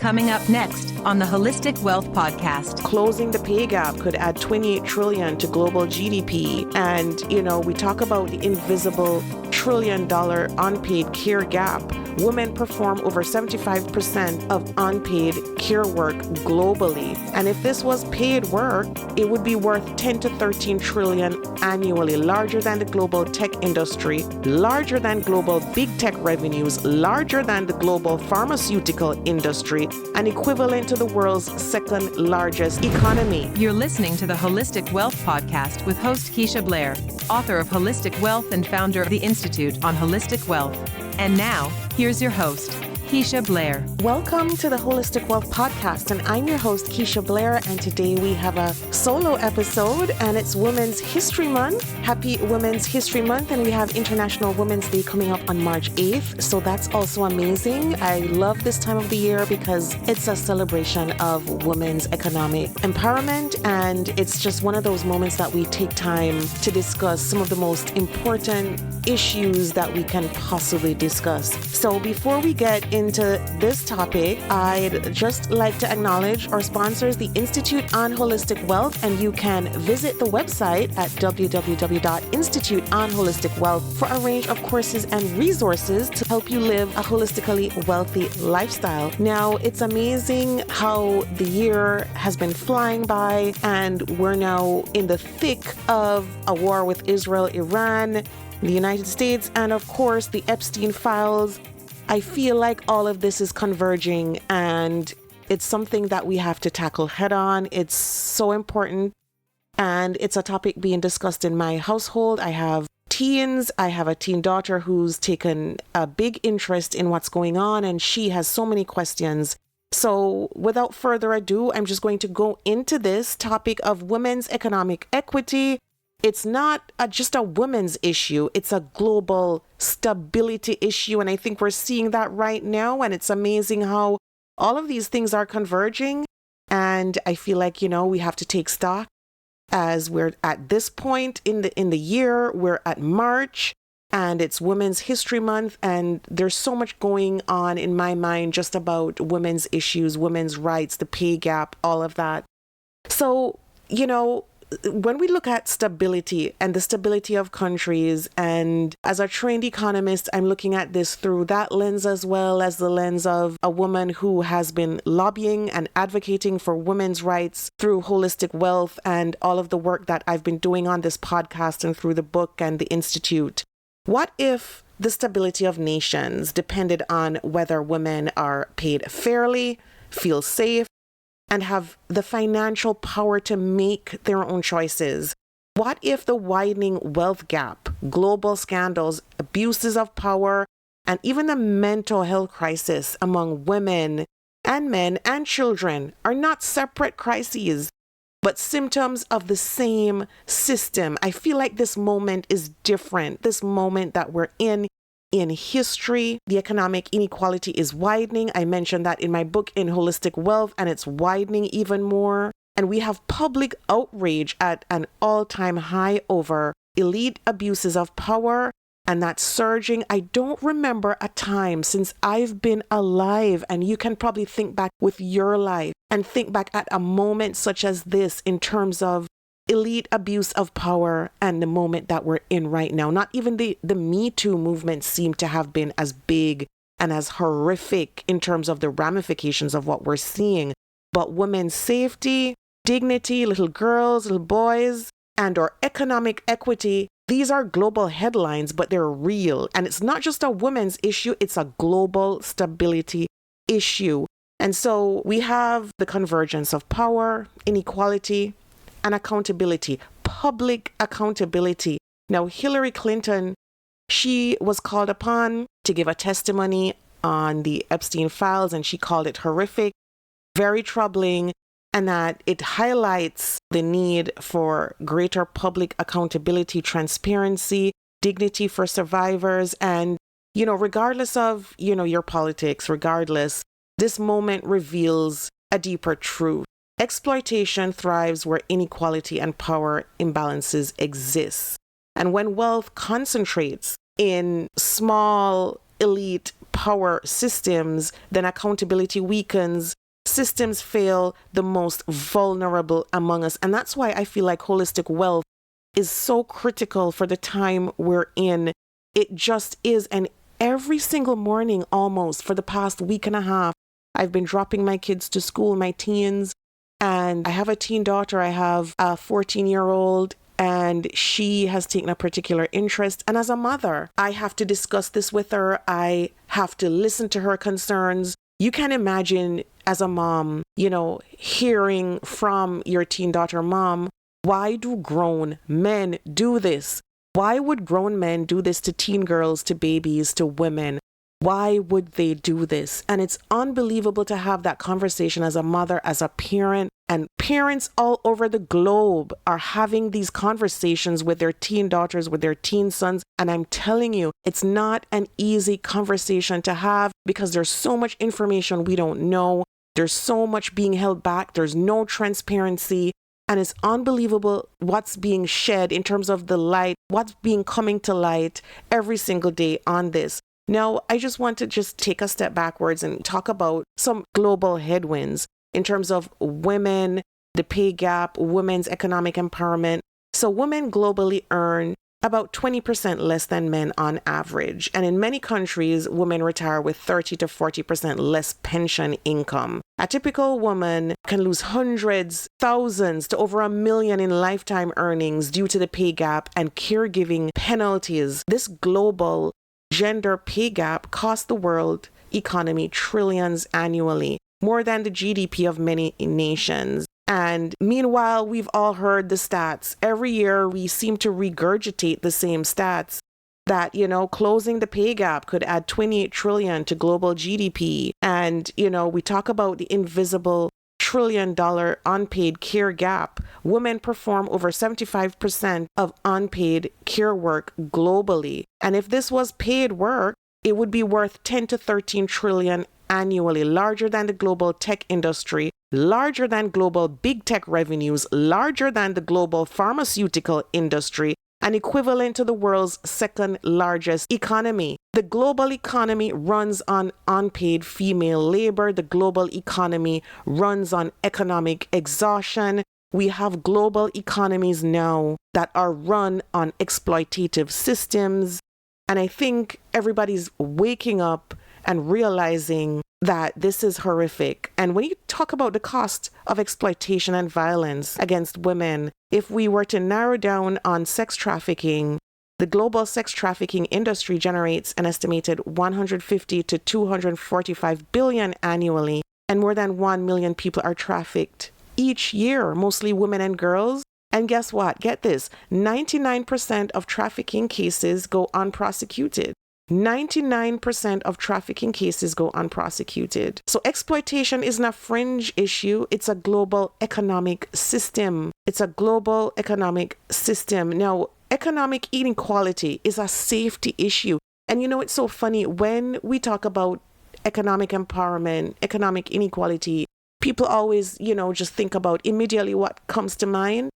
Coming up next on the Holistic Wealth Podcast. Closing the pay gap could add $28 trillion to global GDP. And, we talk about the invisible $1 trillion unpaid care gap. Women perform over 75% of unpaid care work globally. And if this was paid work, it would be worth 10 to 13 trillion annually, larger than the global tech industry, larger than global big tech revenues, larger than the global pharmaceutical industry, and equivalent to the world's second largest economy. You're listening to the Holistic Wealth Podcast with host Keisha Blair, author of Holistic Wealth and founder of the Institute on Holistic Wealth. And now, here's your host, Keisha Blair. Welcome to the Holistic Wealth Podcast, and I'm your host, Keisha Blair, and today we have a solo episode, and it's Women's History Month. Happy Women's History Month, and we have International Women's Day coming up on March 8th, so that's also amazing. I love this time of the year because it's a celebration of women's economic empowerment, and it's just one of those moments that we take time to discuss some of the most important issues that we can possibly discuss. So before we get into this topic, I'd just like to acknowledge our sponsors, the Institute on Holistic Wealth, and you can visit the website at www.instituteonholisticwealth for a range of courses and resources to help you live a holistically wealthy lifestyle. Now, it's amazing how the year has been flying by, and we're now in the thick of a war with Israel, Iran, the United States, and of course the Epstein Files. I feel like all of this is converging, and it's something that we have to tackle head on. It's so important, and it's a topic being discussed in my household. I have teens. I have a teen daughter who's taken a big interest in what's going on, and she has so many questions. So without further ado, I'm just going to go into this topic of women's economic equity. It's not just a women's issue, it's a global stability issue. And I think we're seeing that right now. And it's amazing how all of these things are converging. And I feel like, we have to take stock as we're at this point in the year. We're at March, and it's Women's History Month. And there's so much going on in my mind just about women's issues, women's rights, the pay gap, all of that. So, when we look at stability and the stability of countries, and as a trained economist, I'm looking at this through that lens as well as the lens of a woman who has been lobbying and advocating for women's rights through Holistic Wealth and all of the work that I've been doing on this podcast and through the book and the Institute. What if the stability of nations depended on whether women are paid fairly, feel safe, and have the financial power to make their own choices? What if the widening wealth gap, global scandals, abuses of power, and even the mental health crisis among women and men and children are not separate crises, but symptoms of the same system? I feel like this moment is different. This moment that we're in history, the economic inequality is widening. I mentioned that in my book, In Holistic Wealth, and it's widening even more. And we have public outrage at an all-time high over elite abuses of power, and that's surging. I don't remember a time since I've been alive, and you can probably think back with your life and think back at a moment such as this in terms of elite abuse of power and the moment that we're in right now. Not even the Me Too movement seemed to have been as big and as horrific in terms of the ramifications of what we're seeing. But women's safety, dignity, little girls, little boys, and our economic equity, these are global headlines, but they're real. And it's not just a women's issue, it's a global stability issue. And so we have the convergence of power, inequality, and accountability, public accountability. Now, Hillary Clinton, she was called upon to give a testimony on the Epstein Files, and she called it horrific, very troubling, and that it highlights the need for greater public accountability, transparency, dignity for survivors. And, regardless of, your politics, regardless, this moment reveals a deeper truth. Exploitation thrives where inequality and power imbalances exist. And when wealth concentrates in small, elite power systems, then accountability weakens systems fail the most vulnerable among us. And that's why I feel like holistic wealth is so critical for the time we're in. It just is. And every single morning, almost for the past week and a half, I've been dropping my kids to school, my teens, and I have a teen daughter. I have a 14-year-old, and she has taken a particular interest. And as a mother, I have to discuss this with her. I have to listen to her concerns. You can imagine as a mom, hearing from your teen daughter, Mom, why do grown men do this? Why would grown men do this to teen girls, to babies, to women? Why would they do this? And it's unbelievable to have that conversation as a mother, as a parent. And parents all over the globe are having these conversations with their teen daughters, with their teen sons. And I'm telling you, it's not an easy conversation to have because there's so much information we don't know. There's so much being held back. There's no transparency. And it's unbelievable what's being shed in terms of the light, what's being coming to light every single day on this. Now, I just want to take a step backwards and talk about some global headwinds in terms of women, the pay gap, women's economic empowerment. So women globally earn about 20% less than men on average. And in many countries, women retire with 30 to 40% less pension income. A typical woman can lose hundreds, thousands to over $1 million in lifetime earnings due to the pay gap and caregiving penalties. This global gender pay gap costs the world economy trillions annually, more than the GDP of many nations. And meanwhile, we've all heard the stats. Every year, we seem to regurgitate the same stats that, closing the pay gap could add 28 trillion to global GDP. And, we talk about the invisible $1 trillion unpaid care gap. Women perform over 75% of unpaid care work globally. And if this was paid work, it would be worth 10 to 13 trillion annually, larger than the global tech industry, larger than global big tech revenues, larger than the global pharmaceutical industry, and equivalent to the world's second largest economy. The global economy runs on unpaid female labor. The global economy runs on economic exhaustion. We have global economies now that are run on exploitative systems. And I think everybody's waking up and realizing that this is horrific. And when you talk about the cost of exploitation and violence against women, if we were to narrow down on sex trafficking, the global sex trafficking industry generates an estimated 150 to 245 billion annually, and more than 1 million people are trafficked each year, mostly women and girls. And guess what? Get this, 99% of trafficking cases go unprosecuted. 99% of trafficking cases go unprosecuted. So exploitation isn't a fringe issue. It's a global economic system. It's a global economic system. Now, economic inequality is a safety issue. And it's so funny when we talk about economic empowerment, economic inequality, people always, just think about immediately what comes to mind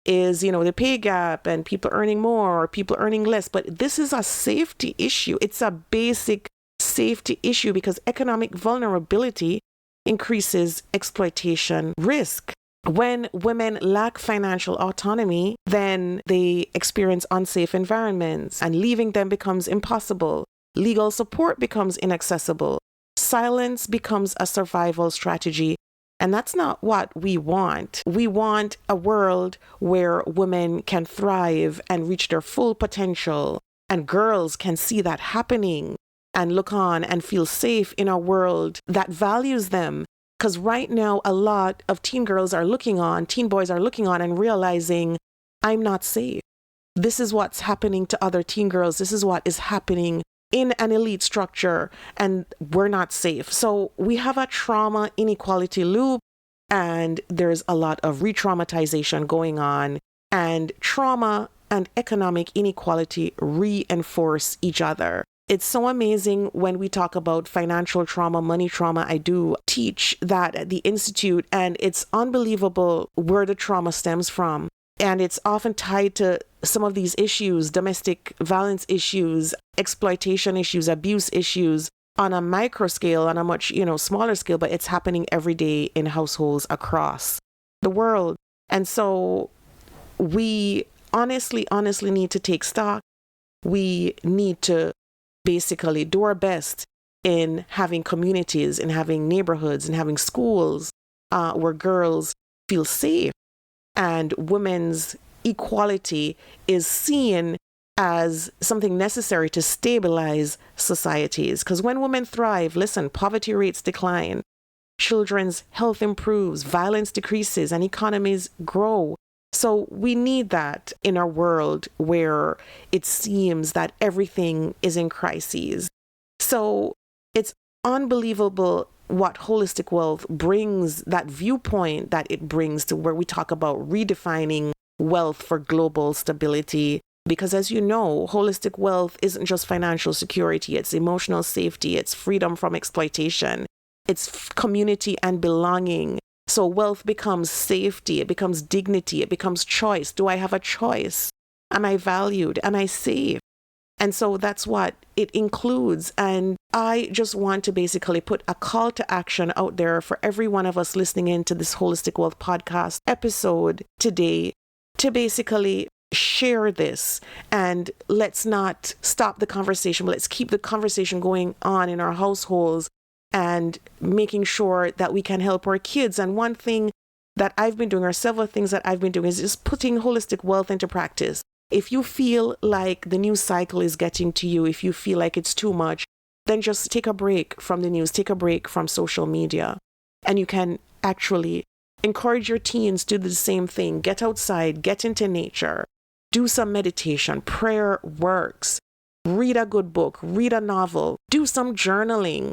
is, the pay gap and people earning more or people earning less. But this is a safety issue. It's a basic safety issue because economic vulnerability increases exploitation risk. When women lack financial autonomy, then they experience unsafe environments and leaving them becomes impossible. Legal support becomes inaccessible. Silence becomes a survival strategy. And that's not what we want. We want a world where women can thrive and reach their full potential, and girls can see that happening and look on and feel safe in a world that values them. Because right now, a lot of teen girls are looking on, teen boys are looking on and realizing, I'm not safe. This is what's happening to other teen girls. This is what is happening in an elite structure, and we're not safe. So we have a trauma inequality loop, and there's a lot of re-traumatization going on, and trauma and economic inequality reinforce each other. It's so amazing when we talk about financial trauma, money trauma. I do teach that at the Institute, and it's unbelievable where the trauma stems from. And it's often tied to some of these issues, domestic violence issues, exploitation issues, abuse issues. on a micro scale, on a much, smaller scale, but it's happening every day in households across the world. And so we honestly need to take stock. We need to basically do our best in having communities, in having neighborhoods, and having schools where girls feel safe, and women's equality is seen as something necessary to stabilize societies. Because when women thrive, listen, poverty rates decline, children's health improves, violence decreases, and economies grow. So we need that in our world where it seems that everything is in crises. So it's unbelievable what holistic wealth brings, that viewpoint that it brings to where we talk about redefining wealth for global stability. Because as you know, holistic wealth isn't just financial security, it's emotional safety, it's freedom from exploitation, it's community and belonging. So wealth becomes safety, it becomes dignity, it becomes choice. Do I have a choice? Am I valued? Am I safe? And so that's what it includes. And I just want to basically put a call to action out there for every one of us listening into this Holistic Wealth podcast episode today to basically share this. And let's not stop the conversation, but let's keep the conversation going on in our households and making sure that we can help our kids. And one thing that I've been doing, or several things that I've been doing, is just putting holistic wealth into practice. If you feel like the news cycle is getting to you, if you feel like it's too much, then just take a break from the news, take a break from social media. And you can actually encourage your teens to do the same thing. Get outside, get into nature, do some meditation, prayer works, read a good book, read a novel, do some journaling.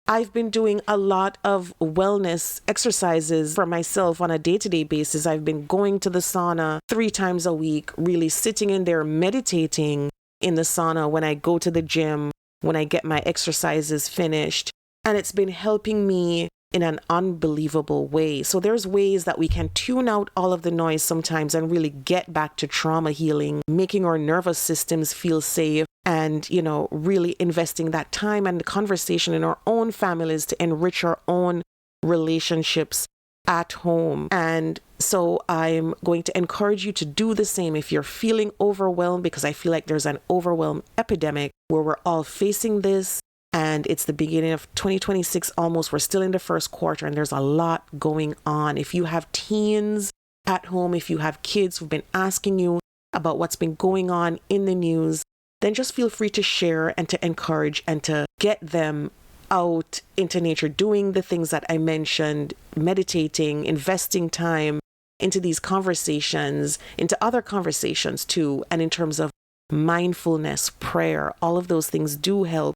I've been doing a lot of wellness exercises for myself on a day-to-day basis. I've been going to the sauna 3 times a week, really sitting in there, meditating in the sauna when I go to the gym, when I get my exercises finished. And it's been helping me in an unbelievable way. So there's ways that we can tune out all of the noise sometimes and really get back to trauma healing, making our nervous systems feel safe, and, really investing that time and the conversation in our own families to enrich our own relationships at home. And so I'm going to encourage you to do the same if you're feeling overwhelmed, because I feel like there's an overwhelm epidemic where we're all facing this. And it's the beginning of 2026 almost. We're still in the first quarter and there's a lot going on. If you have teens at home, if you have kids who've been asking you about what's been going on in the news, then just feel free to share and to encourage and to get them out into nature, doing the things that I mentioned, meditating, investing time into these conversations, into other conversations too. And in terms of mindfulness, prayer, all of those things do help.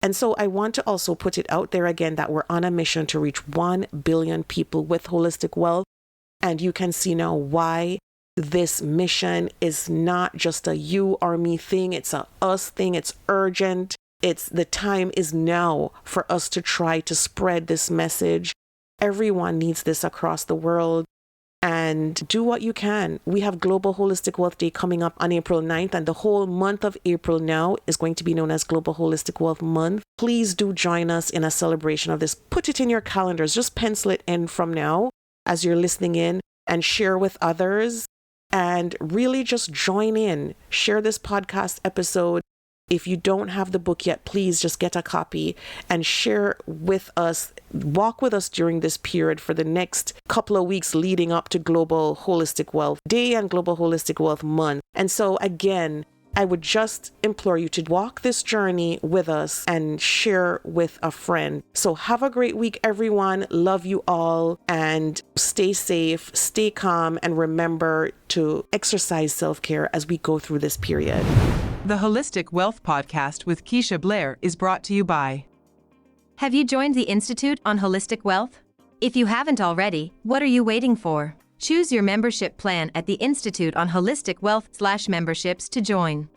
And so I want to also put it out there again that we're on a mission to reach 1 billion people with holistic wealth. And you can see now why this mission is not just a you or me thing. It's a us thing. It's urgent. The time is now for us to try to spread this message. Everyone needs this across the world. And do what you can. We have Global Holistic Wealth Day coming up on April 9th, and the whole month of April now is going to be known as Global Holistic Wealth Month. Please do join us in a celebration of this. Put it in your calendars. Just pencil it in from now as you're listening in, and share with others, and really just join in. Share this podcast episode. If you don't have the book yet, please just get a copy and share with us. Walk with us during this period for the next couple of weeks leading up to Global Holistic Wealth Day and Global Holistic Wealth Month. And so again, I would just implore you to walk this journey with us and share with a friend. So have a great week, everyone. Love you all, and stay safe, stay calm, and remember to exercise self-care as we go through this period. The Holistic Wealth Podcast with Keisha Blair is brought to you by... Have you joined the Institute on Holistic Wealth? If you haven't already, what are you waiting for? Choose your membership plan at the Institute on Holistic Wealth/memberships to join.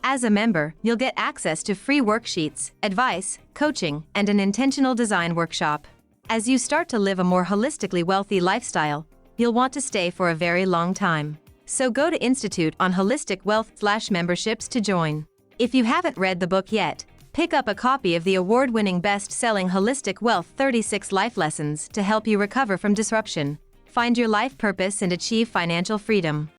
As a member, you'll get access to free worksheets, advice, coaching, and an intentional design workshop. As you start to live a more holistically wealthy lifestyle, you'll want to stay for a very long time. So go to Institute on Holistic Wealth/memberships to join. If you haven't read the book yet, Pick up a copy of the award-winning best-selling Holistic Wealth 36 Life Lessons to help you recover from disruption, find your life purpose and achieve financial freedom.